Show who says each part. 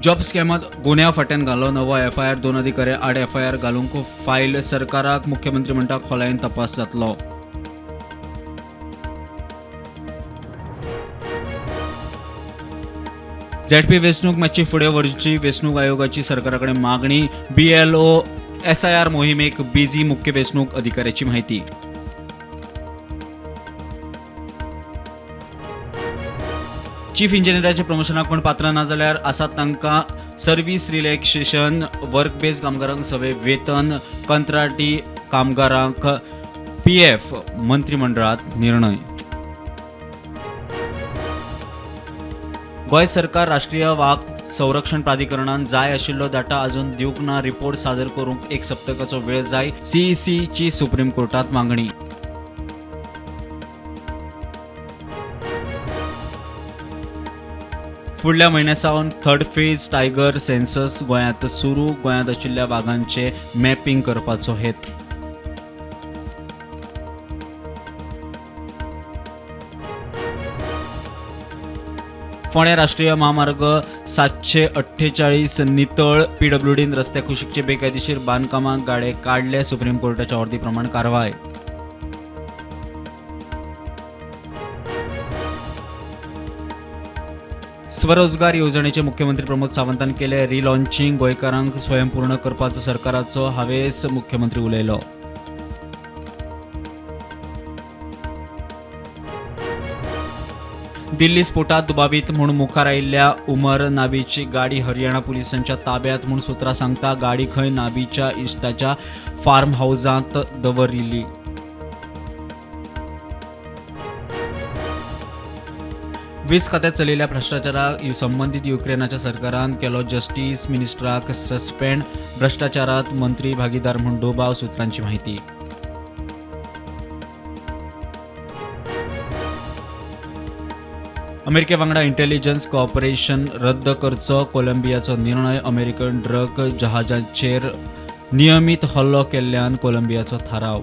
Speaker 1: Job स्कॅमात गुन्ह्या फाट्यान घालो नवो FIR 2 अधिकारी आड FIR घालूंक फायल सरकाराक मुख्यमंत्री म्हणटा खोलायेन तपास जातलो. ZP वेंचणूक मातशी फुडें व्हरची वेंचणूक आयोगाची सरकाराकडे मागणी. BLO SIR मोहिमेक बिझी मुख्य वेंचणूक अधिकाऱ्याची माहिती. चीफ इंजिनियराच्या प्रमोशनाक कोण पात्र ना जाल्यार आसात तांकां सर्व्हिस रिलॅक्सेशन. वर्क बेज कामगारांक सवे वेतन. कंत्राटी कामगारांक PF. मंत्रिमंडळात निर्णय. गोंय सरकार राष्ट्रीय वाघ संरक्षण प्राधिकरणान जाय आशिल्लो डाटा अजून दिवंक ना. रिपोर्ट सादर करूंक 1 सप्तकाचो वेळ जाय. CEC ची सुप्रीम कोर्टात मागणी. फुडल्या म्हयन्यासावन 3rd फेज टायगर सेन्सस गोंयांत सुरू. गोंयांत आशिल्ल्या वाघांचे मॅपिंग करपाचो हेत. फोंड्या राष्ट्रीय महामार्ग 748 नितळ. PWDन रस्ते कुशीकचे बेकायदेशीर बांदकामाक गाडे काडले. सुप्रीम कोर्टाच्या ऑर्दी प्रमाण कारवाय. स्वरोजगार येवजणेचे मुख्यमंत्री प्रमोद सावंतान केले रिलॉन्चिंग. गोंयकारांक स्वयंपूर्ण करपाचो सरकाराचो हावेस. मुख्यमंत्री उलयलो. दिल्ली स्फोटात दुबावीत म्हूण मुखार आयिल्ल्या उमर नाबीची गाडी हरियाणा पुलिसांच्या ताब्यांत म्हूण सुत्रां सांगता. गाडी खंय नाबीच्या इश्टाच्या फार्म हाऊसांत दवरिल्ली. वीज खात्यात चलिल्ल्या भ्रष्टाचाराक संबंदीत युक्रेनाच्या सरकारान केलो जस्टीस मिनिस्टराक सस्पेंड. भ्रष्टाचारात मंत्री भागीदार म्हूण डोबाव. सुत्रांची माहिती. अमेरिके वांगडा इंटेलिजन्स कॉपरेशन रद्द करचो कोलंबियाचो निर्णय. अमेरिकन ड्रग जहाजाचेर नियमीत हल्लो केल्ल्यान कोलंबियाचो थाराव.